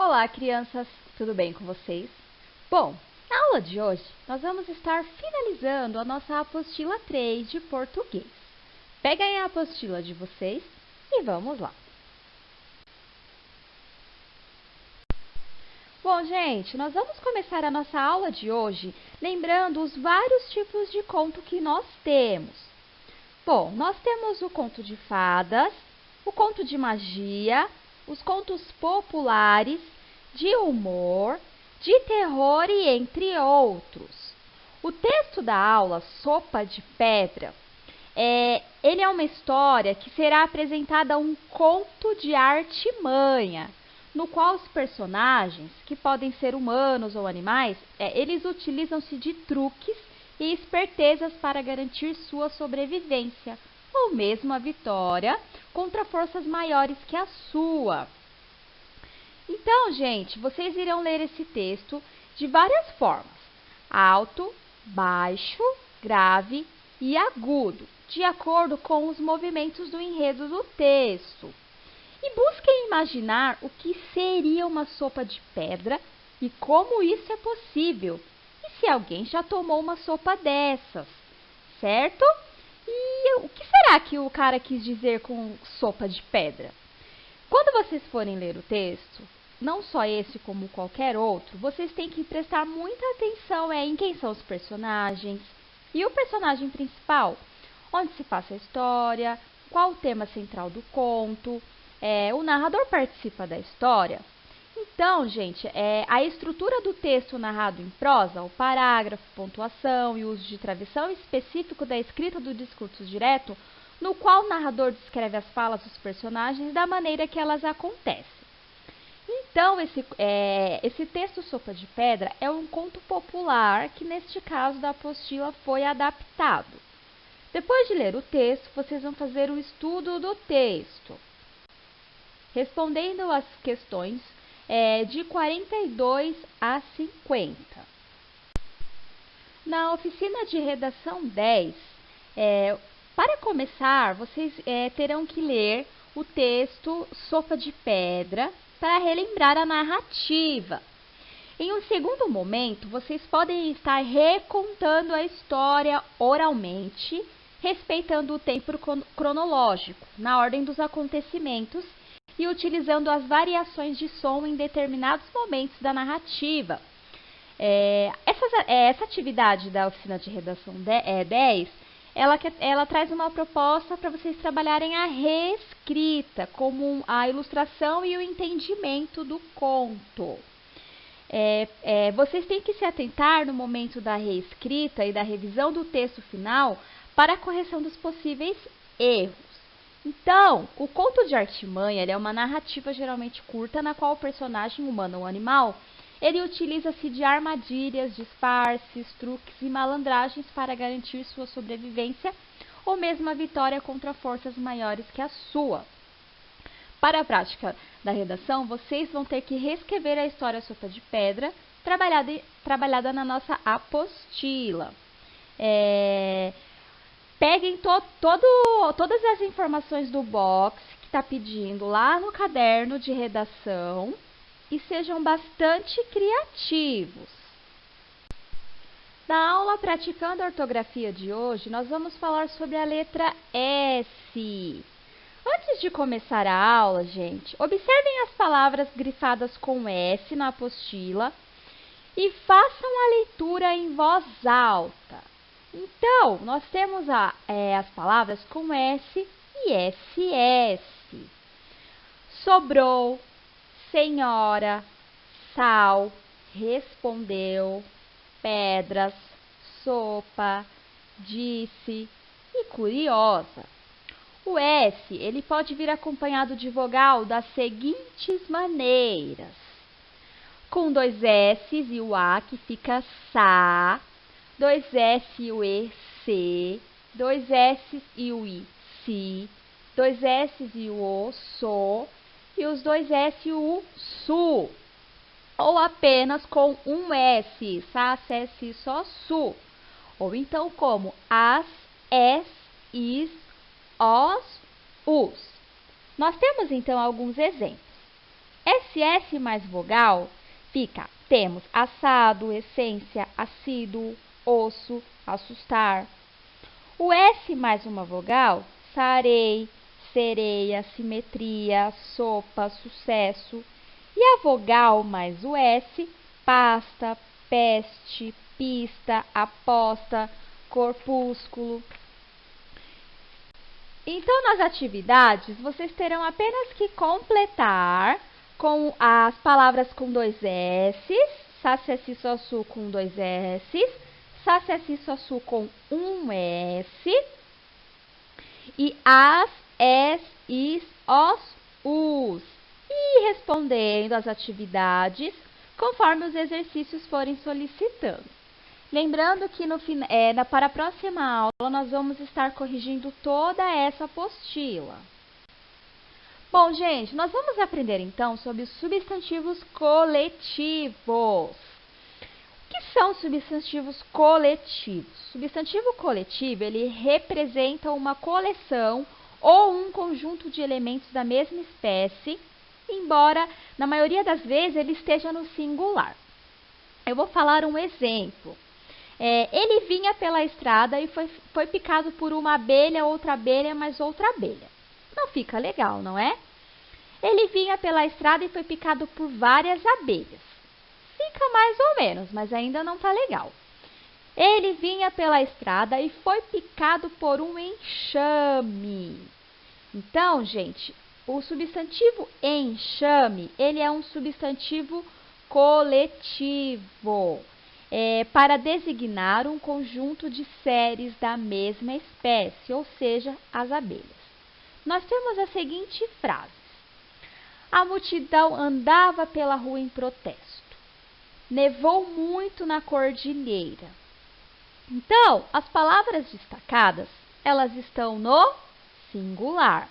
Olá, crianças! Tudo bem com vocês? Bom, na aula de hoje, nós vamos estar finalizando a nossa apostila 3 de português. Peguem a apostila de vocês e vamos lá. Bom, gente, nós vamos começar a nossa aula de hoje lembrando os vários tipos de conto que nós temos. Bom, nós temos o conto de fadas, o conto de magia, os contos populares, de humor, de terror e entre outros. O texto da aula Sopa de Pedra, ele é uma história que será apresentada um conto de artimanha, no qual os personagens, que podem ser humanos ou animais, eles utilizam-se de truques e espertezas para garantir sua sobrevivência, ou mesmo a vitória contra forças maiores que a sua. Então, gente, vocês irão ler esse texto de várias formas: alto, baixo, grave e agudo, de acordo com os movimentos do enredo do texto. E busquem imaginar o que seria uma sopa de pedra e como isso é possível. E se alguém já tomou uma sopa dessas, certo? E o que será que o cara quis dizer com sopa de pedra? Quando vocês forem ler o texto, não só esse como qualquer outro, vocês têm que prestar muita atenção em quem são os personagens e o personagem principal, onde se passa a história, qual o tema central do conto, o narrador participa da história. Então, gente, a estrutura do texto narrado em prosa, o parágrafo, pontuação e uso de travessão específico da escrita do discurso direto, no qual o narrador descreve as falas dos personagens da maneira que elas acontecem. Então, esse texto Sopa de Pedra é um conto popular que, neste caso da apostila, foi adaptado. Depois de ler o texto, vocês vão fazer o estudo do texto, respondendo as questões de 42 a 50. Na oficina de redação 10, para começar, vocês terão que ler o texto Sopa de Pedra para relembrar a narrativa. Em um segundo momento, vocês podem estar recontando a história oralmente, respeitando o tempo cronológico, na ordem dos acontecimentos e utilizando as variações de som em determinados momentos da narrativa. Essa atividade da oficina de redação 10, ela traz uma proposta para vocês trabalharem a reescrita, como a ilustração e o entendimento do conto. Vocês têm que se atentar no momento da reescrita e da revisão do texto final para a correção dos possíveis erros. Então, o conto de artimanha é uma narrativa geralmente curta, na qual o personagem humano ou animal ele utiliza-se de armadilhas, disfarces, truques e malandragens para garantir sua sobrevivência ou mesmo a vitória contra forças maiores que a sua. Para a prática da redação, vocês vão ter que reescrever a história Sopa de Pedra, trabalhada na nossa apostila. Peguem todas as informações do box que está pedindo lá no caderno de redação e sejam bastante criativos. Na aula Praticando a Ortografia de hoje, nós vamos falar sobre a letra S. Antes de começar a aula, gente, observem as palavras grifadas com S na apostila e façam a leitura em voz alta. Então, nós temos as palavras com S e SS. Sobrou, senhora, sal, respondeu, pedras, sopa, disse e curiosa. O S, ele pode vir acompanhado de vogal das seguintes maneiras: com 2 S e o A, que fica sa, 2 S e o E, se, 2 S e o I, si, 2 S e o O, so, e os 2 S e o U, su. Ou apenas com um S, sa, se, si, so, su. Ou então como as, es, is, os, us. Nós temos então alguns exemplos. SS mais vogal temos assado, essência, assíduo, osso, assustar. O S mais uma vogal, sarei, sereia, simetria, sopa, sucesso. E a vogal mais o S, pasta, peste, pista, aposta, corpúsculo. Então, nas atividades, vocês terão apenas que completar com as palavras com 2 S, saciaci sossu com 2 S, saciaci sossu com 1 S, e as, es, is, os, us. E respondendo às atividades conforme os exercícios forem solicitando. Lembrando que para a próxima aula nós vamos estar corrigindo toda essa apostila. Bom, gente, nós vamos aprender então sobre os substantivos coletivos. O que são substantivos coletivos? Substantivo coletivo, ele representa uma coleção ou um conjunto de elementos da mesma espécie, embora na maioria das vezes ele esteja no singular. Eu vou falar um exemplo. Ele vinha pela estrada e foi picado por uma abelha, mais outra abelha. Não fica legal, não é? Ele vinha pela estrada e foi picado por várias abelhas. Fica mais ou menos, mas ainda não está legal. Ele vinha pela estrada e foi picado por um enxame. Então, gente, o substantivo enxame, ele é um substantivo coletivo. Para designar um conjunto de seres da mesma espécie, ou seja, as abelhas. Nós temos a seguinte frase: a multidão andava pela rua em protesto. Nevou muito na cordilheira. Então, as palavras destacadas, elas estão no singular.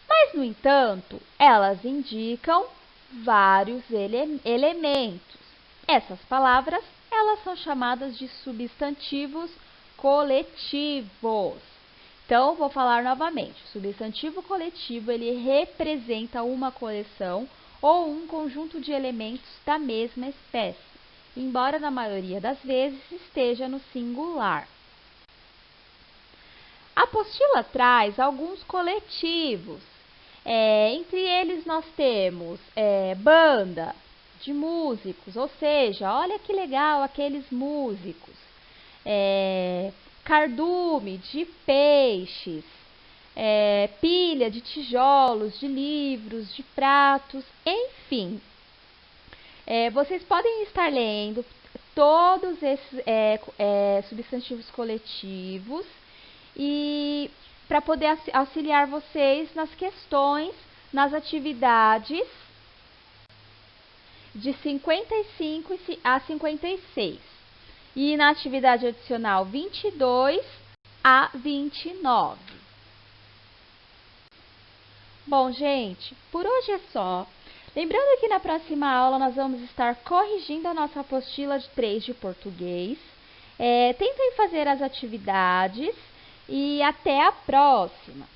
Mas, no entanto, elas indicam vários elementos. Essas palavras, elas são chamadas de substantivos coletivos. Então, vou falar novamente. O substantivo coletivo, ele representa uma coleção ou um conjunto de elementos da mesma espécie, embora na maioria das vezes esteja no singular. A apostila traz alguns coletivos. Entre eles nós temos banda de músicos, ou seja, olha que legal aqueles músicos. Cardume de peixes, pilha de tijolos, de livros, de pratos, enfim. Vocês podem estar lendo todos esses substantivos coletivos e para poder auxiliar vocês nas questões, nas atividades de 55 a 56 e na atividade adicional 22 a 29. Bom, gente, por hoje é só. Lembrando que na próxima aula nós vamos estar corrigindo a nossa apostila de 3 de português. Tentem fazer as atividades e até a próxima!